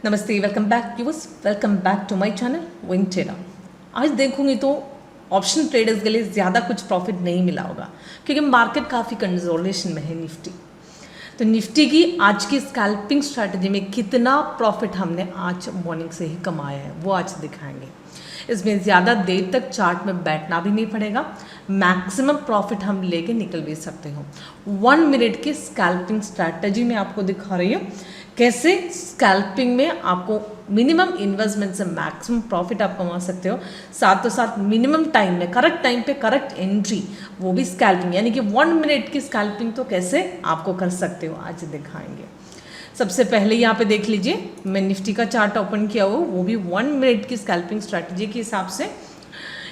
नमस्ते, welcome back to my channel Win Trader. आज देखूंगी तो ऑप्शन ट्रेडर्स के लिए ज़्यादा कुछ प्रॉफिट नहीं मिला होगा क्योंकि मार्केट काफ़ी कंसोलिडेशन में है निफ्टी। तो निफ्टी की आज की स्कैल्पिंग स्ट्रैटेजी में कितना प्रॉफिट हमने आज मॉर्निंग से ही कमाया है वो आज दिखाएंगे। इसमें ज़्यादा देर तक चार्ट में बैठना भी नहीं पड़ेगा, मैक्सिमम प्रॉफिट हम लेके निकल भी सकते हो। 1 मिनट की स्कैल्पिंग स्ट्रैटेजी में आपको दिखा रही हूँ कैसे स्कैल्पिंग में आपको मिनिमम इन्वेस्टमेंट से मैक्सिमम प्रॉफिट आप कमा सकते हो, साथ मिनिमम टाइम में करेक्ट टाइम पे करेक्ट एंट्री, वो भी स्कैल्पिंग, यानी कि 1 मिनट की स्कैल्पिंग तो कैसे आपको कर सकते हो आज दिखाएंगे। सबसे पहले यहाँ पे देख लीजिए, मैं निफ्टी का चार्ट ओपन किया हुआ, वो भी 1 मिनट की स्कैल्पिंग स्ट्रैटेजी के हिसाब से।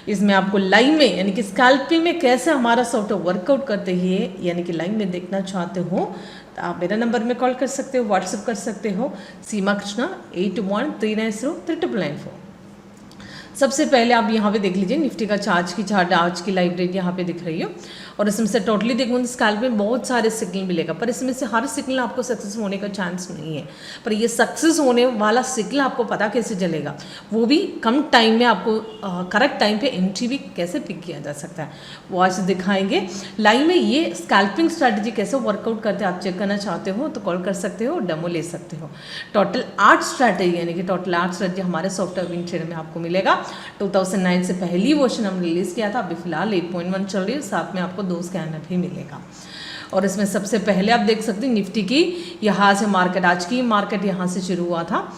इसमें आपको लाइव में यानी कि स्कैल्पिंग में कैसे हमारा सॉफ्टवेयर वर्कआउट करते हैं यानी कि लाइव में देखना चाहते हो तो आप मेरा नंबर में कॉल कर सकते हो, व्हाट्सएप कर सकते हो, सीमा कृष्णा 8139039994। सबसे पहले आप यहाँ पे देख लीजिए निफ्टी का चार्ट आज की लाइव रेट यहाँ पे दिख रही है और इसमें से टोटली देखूँ स्कैल्प में बहुत सारे सिग्नल मिलेगा, पर इसमें से हर सिग्नल आपको सक्सेस होने का चांस नहीं है। पर ये सक्सेस होने वाला सिग्नल आपको पता कैसे चलेगा, वो भी कम टाइम में आपको करेक्ट टाइम पे एंट्री भी कैसे पिक किया जा सकता है वो आज दिखाएंगे। लाइव में ये स्कैल्पिंग स्ट्रैटेजी कैसे वर्कआउट करते हैं आप चेक करना चाहते हो तो कॉल कर सकते हो, डेमो ले सकते हो। टोटल 8 स्ट्रैटेजी यानी कि टोटल 8 स्ट्रैटेजी हमारे सॉफ्टवेयर विन ट्रेडर में आपको मिलेगा। 2009 से पहली वर्जन हम रिलीज़ किया था, अभी फिलहाल 8.1 चल रही है, साथ में आपको 2 स्कैनर भी मिलेगा। और इसमें सबसे पहले आप देख सकते हैं निफ्टी की यहाँ से मार्केट, आज की मार्केट यहाँ से शुरू हुआ था।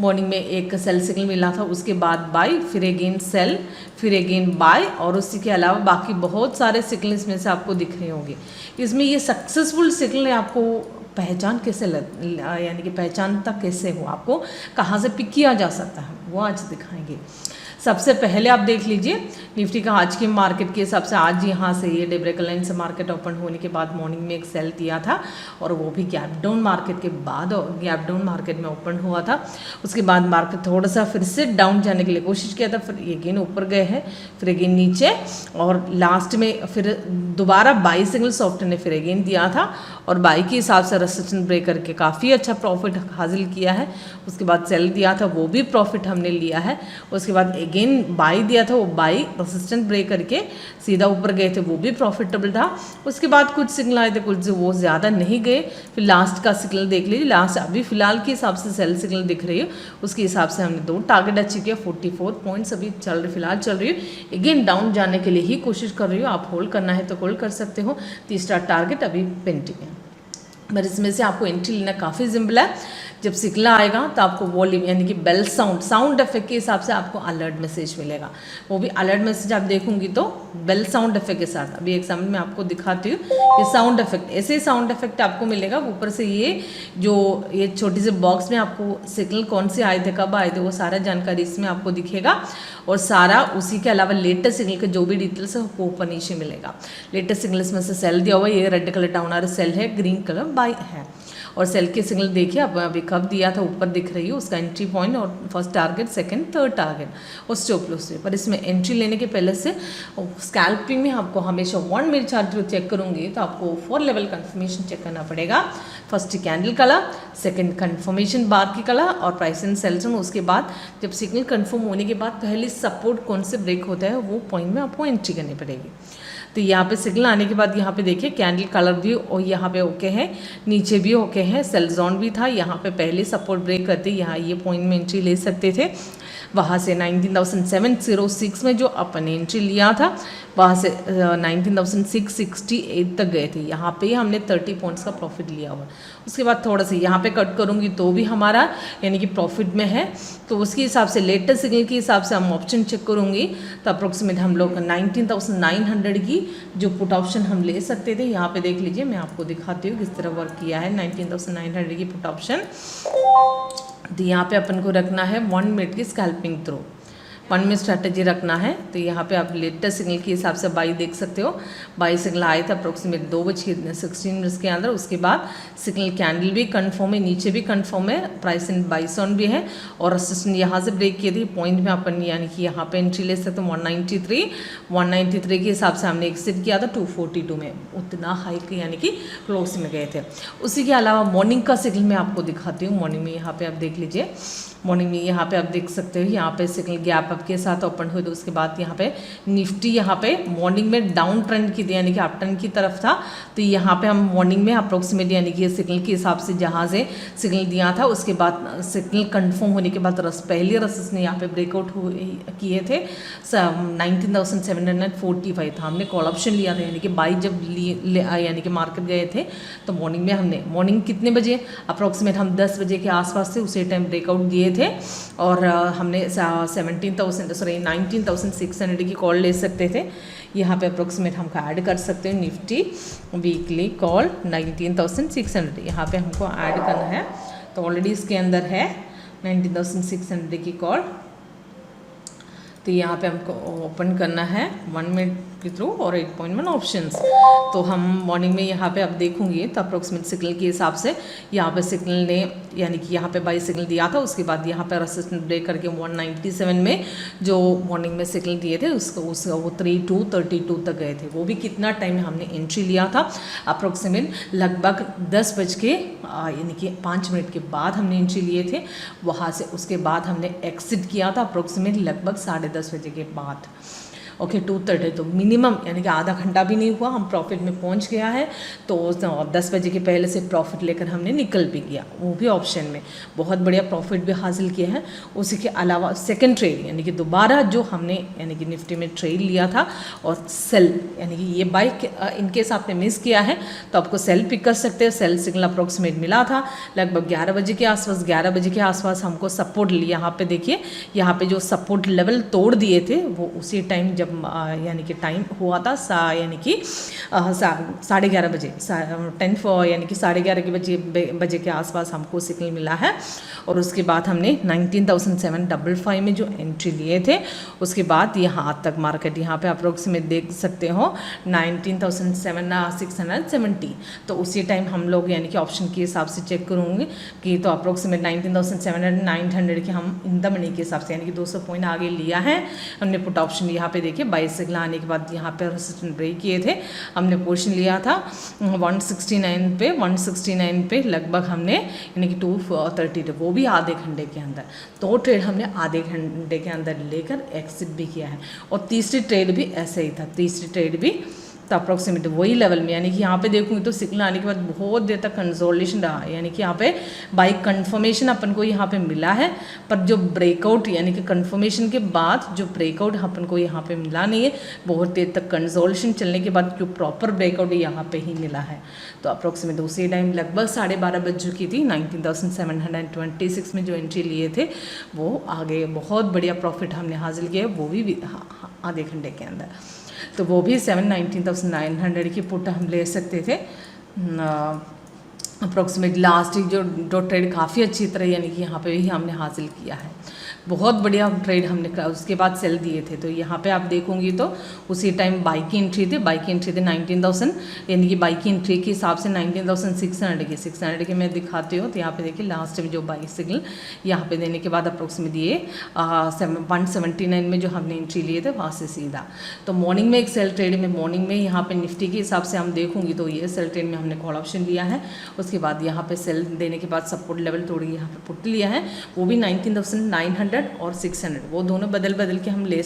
मॉर्निंग में एक सेल सिग्नल मिला था, उसके बाद बाय, फिर अगेन सेल, फिर अगेन बाय, और उसी के अलावा बाकी बहुत सारे सिग्नल इसमें से आपको दिख रहे होंगे। इसमें ये सक्सेसफुल सिग्नल है, आपको पहचान कैसे यानी कि पहचानता कैसे हो, आपको कहाँ से पिक किया जा सकता है वो आज दिखाएंगे। सबसे पहले आप देख लीजिए निफ्टी का आज की मार्केट के हिसाब से आज यहाँ से ये डेब्रेकल लाइन से मार्केट ओपन होने के बाद मॉर्निंग में एक सेल दिया था और वो भी गैप डाउन मार्केट के बाद गैप डाउन मार्केट में ओपन हुआ था। उसके बाद मार्केट थोड़ा सा फिर से डाउन जाने के लिए कोशिश किया था, फिर अगेन ऊपर गए हैं, फिर अगेन नीचे, और लास्ट में फिर दोबारा बाई सिग्नल सॉफ्टवेयर ने फिर अगेन दिया था और बाई के हिसाब से रेजिस्टेंस ब्रेक करके काफ़ी अच्छा प्रॉफिट हासिल किया है। उसके बाद सेल दिया था, वो भी प्रॉफिट हमने लिया है। उसके बाद अगेन बाई दिया था, वो बाई रेजिस्टेंस ब्रेक करके सीधा ऊपर गए थे, वो भी प्रॉफिटेबल था। उसके बाद कुछ सिग्नल आए थे, कुछ वो ज़्यादा नहीं गए। फिर लास्ट का सिग्नल देख लीजिए, लास्ट अभी फिलहाल के हिसाब से सेल सिग्नल दिख रही है, उसके हिसाब से हमने 2 टारगेट अचीव किया। 44 पॉइंट्स अभी फिलहाल चल रही है, अगेन डाउन जाने के लिए ही कोशिश कर रही हो। आप होल्ड करना है तो होल्ड कर सकते हो। तीसरा टारगेट अभी पेंडिंग है, पर इसमें से आपको एंट्री लेना काफ़ी सिंपल है। जब सिग्नल आएगा तो आपको वॉल्यूम यानी कि बेल साउंड इफेक्ट के हिसाब से आपको अलर्ट मैसेज मिलेगा। वो भी अलर्ट मैसेज आप देखूंगी तो बेल साउंड इफेक्ट के साथ, अभी एग्जाम्पल में आपको दिखाती हूँ। ये साउंड इफेक्ट, ऐसे साउंड इफेक्ट आपको मिलेगा। ऊपर से ये छोटी सी बॉक्स में आपको सिग्नल कौन से आए थे, कब आए थे, वो सारा जानकारी इसमें आपको दिखेगा। और सारा उसी के अलावा लेटेस्ट सिग्नल के जो भी डिटेल्स है वो ऊपर नीचे मिलेगा। लेटेस्ट सिग्नल इसमें से सेल दिया हुआ है, ये रेड कलर डाउन आ रहा सेल है, ग्रीन कलर बाय है। और सेल के सिग्नल देखिए अब अभी कब दिया था, ऊपर दिख रही है उसका एंट्री पॉइंट और first target, second, third target और स्टॉप लॉस। पर इसमें एंट्री लेने के पहले से स्कैल्पिंग में आपको हमेशा 1 मिनट चार्ट जो चेक करूंगी तो आपको 4 लेवल कंफर्मेशन चेक करना पड़ेगा। First candle colour, second confirmation bar की कलर और प्राइस एंड सेल जोन। उसके बाद जब सिग्नल कंफर्म होने के बाद पहले सपोर्ट कौन से ब्रेक होता है वो पॉइंट में आपको एंट्री करनी पड़ेगी। तो यहाँ पे सिग्नल आने के बाद यहाँ पे देखिए कैंडल कलर भी और यहाँ पे ओके है, नीचे भी ओके है, सेल जोन भी था। यहाँ पे पहले सपोर्ट ब्रेक करते यहाँ ये पॉइंट में एंट्री ले सकते थे। वहाँ से 19,706 में जो अपन ने एंट्री लिया था वहाँ से 19,668 तक गए थे। यहाँ पे हमने 30 पॉइंट्स का प्रॉफिट लिया हुआ। उसके बाद थोड़ा सा यहाँ पे कट करूँगी तो भी हमारा यानी कि प्रॉफिट में है। तो उसके हिसाब से लेटेस्ट सिग्नल के हिसाब से हम ऑप्शन चेक करूँगी तो अप्रोक्सीमेट हम लोग 19,900 की जो पुट ऑप्शन हम ले सकते थे। यहाँ पे देख लीजिए, मैं आपको दिखाती हूँ किस तरह वर्क किया है 19,900 की पुट ऑप्शन। तो यहाँ पे अपन को रखना है 1 मिनट की स्कैल्पिंग थ्रू। 1 मिनट स्ट्रैटेजी रखना है। तो यहाँ पे आप लेटेस्ट सिग्नल के हिसाब से बाई देख सकते हो। बाई सिग्नल आए थे अप्रोक्सीमेट 2:16 के अंदर। उसके बाद सिग्नल कैंडल भी कंफर्म है, नीचे भी कंफर्म है, प्राइस इन बाइस ऑन भी है और असिस्टेंट यहाँ से ब्रेक किए थे पॉइंट में अपन यानी कि यहाँ पे एंट्री ले सकते हो 193 के हिसाब से हमने एक्सिट किया था 242 में, उतना हाई यानी कि क्लोज में गए थे। उसी के अलावा मॉर्निंग का सिग्नल मैं आपको दिखाती हूँ। मॉर्निंग में यहाँ पे आप देख लीजिए, मॉर्निंग में यहाँ पे आप देख सकते हो यहाँ पे सिग्नल गैप अप के साथ ओपन हुए। तो उसके बाद यहाँ पे निफ्टी यहाँ पे मॉर्निंग में डाउन ट्रेंड की थी यानी कि अप ट्रेंड की तरफ था। तो यहाँ पे हम मॉर्निंग में अप्रोक्सीमेट यानी कि सिग्नल के हिसाब से जहाँ से सिग्नल दिया था उसके बाद सिग्नल कंफर्म होने के बाद पहले रसेस ने यहाँ पे ब्रेकआउट किए थे 19,745 था। हमने कॉल ऑप्शन लिया था यानी कि बाई जब यानी कि मार्केट गए थे तो मॉर्निंग में हमने मॉर्निंग कितने बजे अप्रोक्सीमेट हम 10 बजे के आसपास से उसी टाइम ब्रेकआउट दिए थे और हमने 19,600 की कॉल ले सकते थे। यहाँ पे अप्रोक्सीमेट हमको ऐड कर सकते हैं निफ्टी वीकली कॉल 19,600 यहाँ पे हमको ऐड करना है। तो ऑलरेडी इसके अंदर है 19,600 की कॉल। तो यहाँ पे हमको ओपन करना है 1 मिनट के थ्रू और 8.1 ऑप्शंस। तो हम मॉर्निंग में यहाँ पे अब देखूंगी तो अप्रोक्सीमेट सिग्नल के हिसाब से यहाँ पे सिग्नल ने यानी कि यहाँ पे बाई सिग्नल दिया था। उसके बाद यहाँ पे रेजिस्टेंस ब्रेक करके 197 में जो मॉर्निंग में सिग्नल दिए थे उसको वो 3232 तक गए थे। वो भी कितना टाइम हमने एंट्री लिया था अप्रोक्सीमेट लगभग 10 बज के यानी कि 5 मिनट के बाद हमने एंट्री लिए थे वहाँ से। उसके बाद हमने एक्सिट किया था अप्रोक्सीमेट लगभग 10:30 बजे के बाद। ओके 2:30 तो मिनिमम यानी कि आधा घंटा भी नहीं हुआ हम प्रॉफिट में पहुंच गया है। तो 10 बजे के पहले से प्रॉफिट लेकर हमने निकल भी गया, वो भी ऑप्शन में बहुत बढ़िया प्रॉफिट भी हासिल किया है। उसी के अलावा सेकंड ट्रेड यानी कि दोबारा जो हमने यानी कि निफ्टी में ट्रेड लिया था और सेल यानी कि ये बाई इनकेस आपने मिस किया है तो आपको सेल पिक कर सकते हो। सेल सिग्नल अप्रोक्सीमेट मिला था लगभग 11 बजे के आसपास। 11 बजे के आसपास हमको सपोर्ट यहाँ पे देखिए, यहाँ पे जो सपोर्ट लेवल तोड़ दिए थे वो उसी टाइम जब यानी कि टाइम हुआ था यानी कि 11:30 बजे 10 यानी कि 11:30 बजे के आसपास हमको सिग्नल मिला है। और उसके बाद हमने 19,755 में जो एंट्री लिए थे उसके बाद यहाँ तक मार्केट यहाँ पे अप्रोक्सीमेट देख सकते हो 19,670। तो उसी टाइम हम लोग यानी कि ऑप्शन के हिसाब से चेक करूँगे कि तो अप्रोक्सीमेट 19,700 900 के हम इन द मनी के हिसाब से यानी कि 200 पॉइंट आगे लिया है हमने। पुट ऑप्शन यहाँ पे देखिए बाई सिग्नल आने के बाद यहाँ पे रेजिस्टेंस ब्रेक किए थे, हमने पोर्शन लिया था 169 पे लगभग हमने यानी कि 230 वो भी आधे घंटे के अंदर। 2 ट्रेड हमने आधे घंटे के अंदर लेकर एक्सिट भी किया है। और तीसरी ट्रेड भी ऐसे ही था, तीसरी ट्रेड भी तो अप्रोक्सीमेट वही लेवल में यानी कि यहाँ पे देखूँगी तो सिग्नल आने के बाद बहुत देर तक कंसोलिडेशन रहा यानी कि यहाँ पे बाई कंफर्मेशन अपन को यहाँ पे मिला है। पर जो ब्रेकआउट यानी कि कंफर्मेशन के बाद जो ब्रेकआउट अपन को यहाँ पे मिला नहीं है, बहुत देर तक कंसोलिडेशन चलने के बाद जो प्रॉपर ब्रेकआउट यहाँ पे ही मिला है। तो अप्रोक्सीमेट उसी टाइम लगभग 12:30 बज चुकी थी। 19,726 में जो एंट्री लिए थे वो आगे बहुत बढ़िया प्रॉफिट हमने हासिल किया, वो भी आधे घंटे के अंदर। तो वो भी 19,900 की पुट हम ले सकते थे। अप्रोक्सीमेट लास्ट जो ट्रेड काफ़ी अच्छी तरह यानी कि यहाँ पे भी हमने हासिल किया है, बहुत बढ़िया ट्रेड हमने उसके बाद सेल दिए थे। तो यहाँ पे आप देखोगे तो उसी टाइम बाई की एंट्री थे 19,000 यानी कि बाई की एंट्री के हिसाब से 19,600 के मैं दिखाती हूँ। तो यहाँ पे देखिए लास्ट में जो बाई सिग्नल यहाँ पे देने के बाद अप्रोक्सीमेट ये 179 में जो हमने एंट्री लिए थे वहाँ से सीधा। तो मॉर्निंग में एक सेल ट्रेड में मॉर्निंग में यहाँ पे निफ्टी के हिसाब से हम देखूँगी तो ये सेल ट्रेड में हमने कॉल ऑप्शन लिया है। उसके बाद यहाँ पे सेल देने के बाद सपोर्ट लेवल तोड़ के यहाँ पे पुट लिया है, वो भी 19,900 और 600 वो दोनों बदल के हम लिए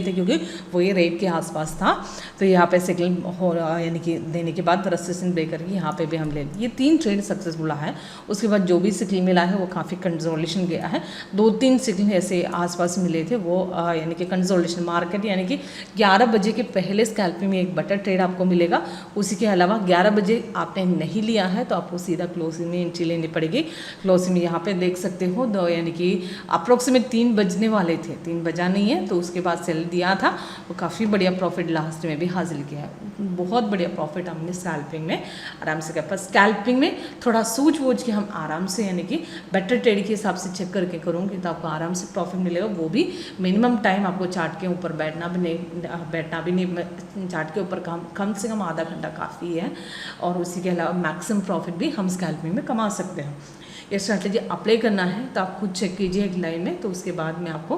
थे क्योंकि वो ये रेट के आसपास था। तो यहाँ पे सिग्नल हो यानी कि देने के बाद रेजिस्टेंस ब्रेक करके यहाँ पे भी हम ले ये 3 ट्रेड सक्सेसफुल है। उसके बाद जो भी सिग्नल मिला है वो काफ़ी कंसोलिडेशन गया है। 2-3 सिग्नल ऐसे आसपास मिले थे वो यानी कि कंसोलिडेशन मार्केट यानी कि 11 बजे के पहले स्कैल्पिंग में एक बटर ट्रेड आपको मिलेगा। उसी के अलावा 11 बजे आपने नहीं लिया है तो आपको सीधा क्लोजिंग में एंट्री लेनी पड़ेगी। क्लोजिंग में यहाँ पे देख सकते हो यानी कि अप्रोक्सीमेट अप्रॉक्सीमेट 3 बजने वाले थे, 3 बजा नहीं है, तो उसके बाद सेल दिया था, वो काफ़ी बढ़िया प्रॉफिट लास्ट में भी हासिल किया है, बहुत बढ़िया प्रॉफिट हमने स्कैल्पिंग में आराम से किया। पर स्कैल्पिंग में थोड़ा सूझ बूझ के हम आराम से, यानी कि बेटर ट्रेड के हिसाब से चेक करके करूँगी तो आपको आराम से प्रॉफिट मिलेगा। वो भी मिनिमम टाइम आपको चार्ट के ऊपर बैठना भी नहीं, चार्ट के ऊपर कम से कम आधा घंटा काफ़ी है, और उसी के अलावा मैक्सिमम प्रॉफिट भी हम स्कैल्पिंग में कमा सकते हैं। ये स्ट्रैटेजी अप्लाई करना है तो आप खुद चेक कीजिए एक लाइव में, तो उसके बाद मैं आपको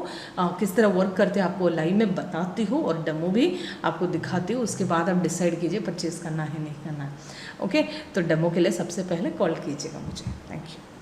किस तरह वर्क करते हैं आपको लाइव में बताती हूँ और डेमो भी आपको दिखाती हूँ। उसके बाद आप डिसाइड कीजिए परचेज़ करना है नहीं करना है। ओके, तो डेमो के लिए सबसे पहले कॉल कीजिएगा मुझे। Thank you.